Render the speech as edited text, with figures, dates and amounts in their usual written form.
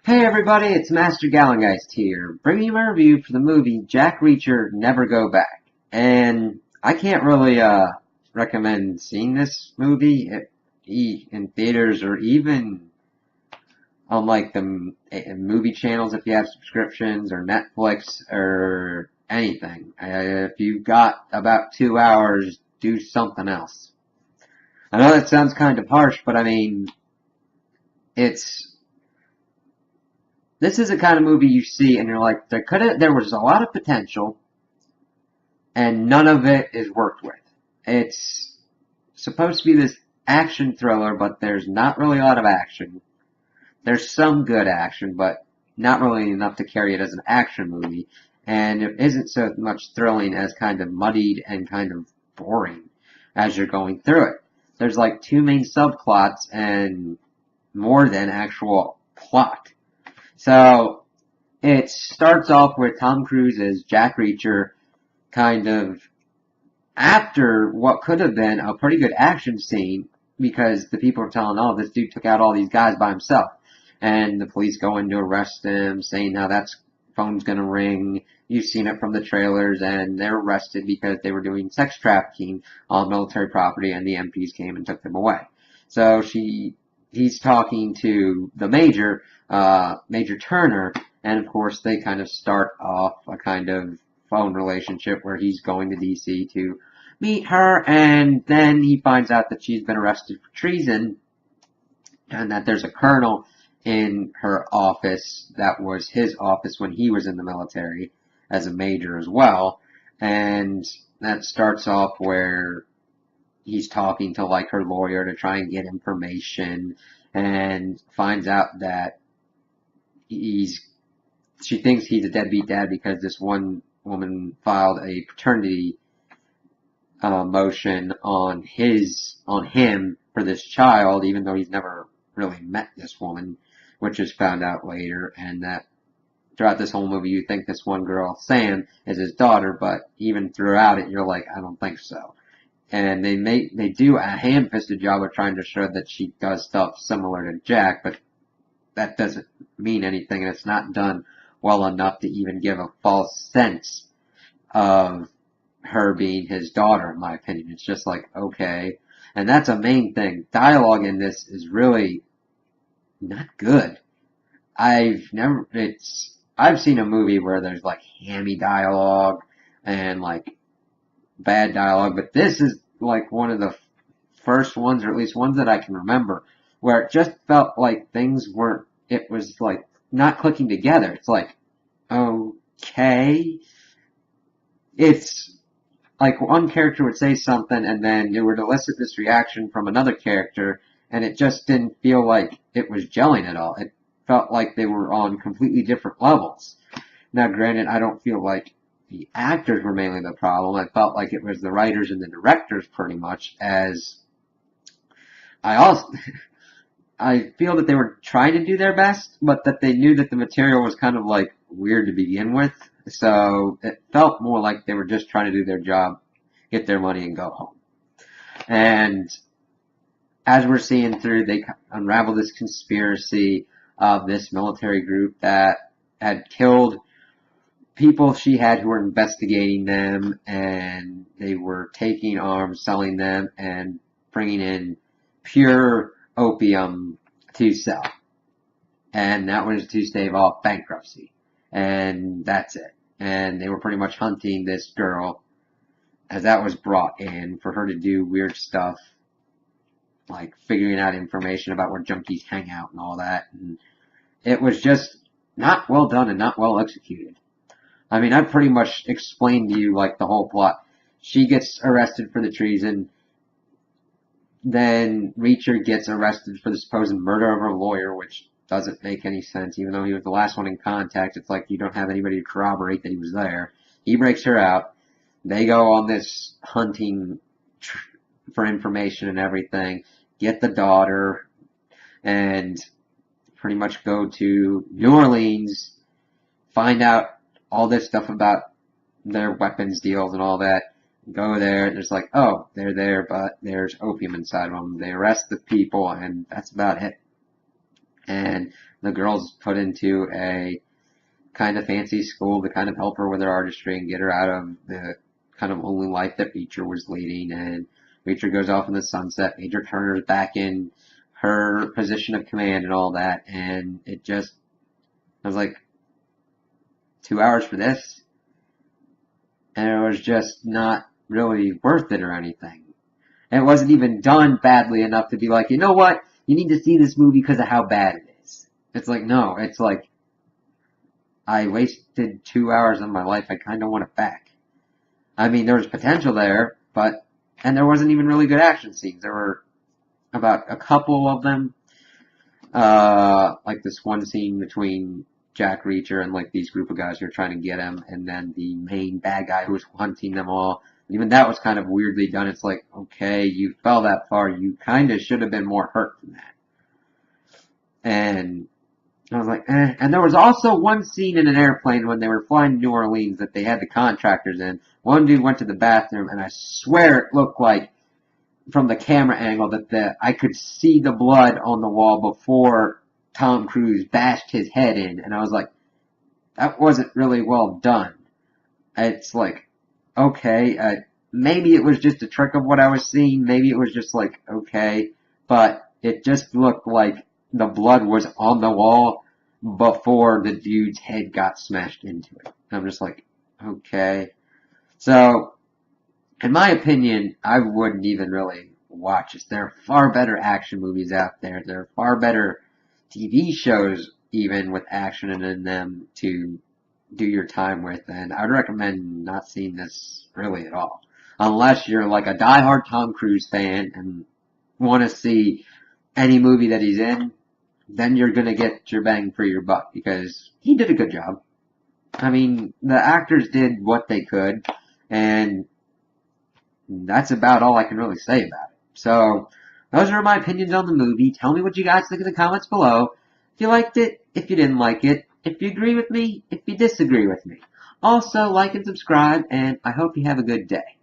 Hey everybody, it's Master Gallengeist here, bringing you my review for the movie Jack Reacher Never Go Back. And I can't really recommend seeing this movie in theaters or even on like the movie channels if you have subscriptions or Netflix or anything. If you've got about 2 hours, do something else. I know that sounds kind of harsh, but I mean, it's this is the kind of movie you see and you're like, there was a lot of potential and none of it is worked with. It's supposed to be this action thriller, but there's not really a lot of action. There's some good action, but not really enough to carry it as an action movie. And it isn't so much thrilling as kind of muddied and kind of boring as you're going through it. There's like two main subplots and more than actual plot. So it starts off with Tom Cruise as Jack Reacher, kind of after what could have been a pretty good action scene, because the people are telling, oh, this dude took out all these guys by himself. And the police go in to arrest him, saying how that phone's gonna ring. You've seen it from the trailers, and they're arrested because they were doing sex trafficking on military property, and the MPs came and took them away. So he's talking to the Major, Major Turner, and of course they kind of start off a kind of phone relationship where he's going to DC to meet her, and then he finds out that she's been arrested for treason, and that there's a colonel in her office that was his office when he was in the military as a major as well, and that starts off where he's talking to like her lawyer to try and get information, and finds out that she thinks he's a deadbeat dad because this one woman filed a paternity motion on him for this child, even though he's never really met this woman, which is found out later, and that throughout this whole movie you think this one girl, Sam, is his daughter, but even throughout it you're like, I don't think so. And they do a ham-fisted job of trying to show that she does stuff similar to Jack, but that doesn't mean anything, and it's not done well enough to even give a false sense of her being his daughter, in my opinion. It's just like, okay. And that's a main thing. Dialogue in this is really not good. I've seen a movie where there's like hammy dialogue and like bad dialogue, but this is like one of the first ones, or at least ones that I can remember, where it just felt like it was like not clicking together. It's like, okay. It's like one character would say something and then it would elicit this reaction from another character, and it just didn't feel like it was gelling at all. It felt like they were on completely different levels. Now, granted, I don't feel like the actors were mainly the problem. I felt like it was the writers and the directors pretty much, as I also I feel that they were trying to do their best, but that they knew that the material was kind of like weird to begin with. So it felt more like they were just trying to do their job, get their money, and go home. And as we're seeing through, they unravel this conspiracy of this military group that had killed people she had who were investigating them, and they were taking arms, selling them, and bringing in pure opium to sell. And that was to stave off bankruptcy. And that's it. And they were pretty much hunting this girl, as that was brought in for her to do weird stuff, like figuring out information about where junkies hang out and all that. And it was just not well done and not well executed. I mean, I've pretty much explained to you like the whole plot. She gets arrested for the treason. Then Reacher gets arrested for the supposed murder of her lawyer, which doesn't make any sense. Even though he was the last one in contact, it's like you don't have anybody to corroborate that he was there. He breaks her out. They go on this hunting for information and everything. Get the daughter and pretty much go to New Orleans, find out all this stuff about their weapons deals and all that. Go there, there's like, oh, they're there, but there's opium inside of them. They arrest the people, and that's about it. and the girl's put into a kind of fancy school to kind of help her with her artistry and get her out of the kind of lonely life that Beecher was leading. And Beecher goes off in the sunset. Major Turner's back in her position of command and all that. And I was like, 2 hours for this? And it was just not really worth it or anything. And it wasn't even done badly enough to be like, you know what? You need to see this movie because of how bad it is. It's like, no, it's like, I wasted 2 hours of my life. I kind of want it back. I mean, there was potential there, and there wasn't even really good action scenes. There were about a couple of them, like this one scene between Jack Reacher and like these group of guys who are trying to get him, and then the main bad guy who was hunting them all. Even that was kind of weirdly done. It's like, okay, you fell that far. You kind of should have been more hurt than that. And I was like, eh. And there was also one scene in an airplane when they were flying to New Orleans that they had the contractors in. One dude went to the bathroom, and I swear it looked like, from the camera angle, that I could see the blood on the wall before Tom Cruise bashed his head in. And I was like, that wasn't really well done. It's like, okay, maybe it was just a trick of what I was seeing. Maybe it was just like, okay. But it just looked like the blood was on the wall before the dude's head got smashed into it. And I'm just like, okay. So, in my opinion, I wouldn't even really watch this. There are far better action movies out there. There are far better TV shows even with action in them to do your time with, and I would recommend not seeing this really at all. Unless you're like a diehard Tom Cruise fan and want to see any movie that he's in, then you're going to get your bang for your buck because he did a good job. I mean, the actors did what they could, and that's about all I can really say about it. So, those are my opinions on the movie. Tell me what you guys think in the comments below. If you liked it, if you didn't like it, if you agree with me, if you disagree with me. Also, like and subscribe, and I hope you have a good day.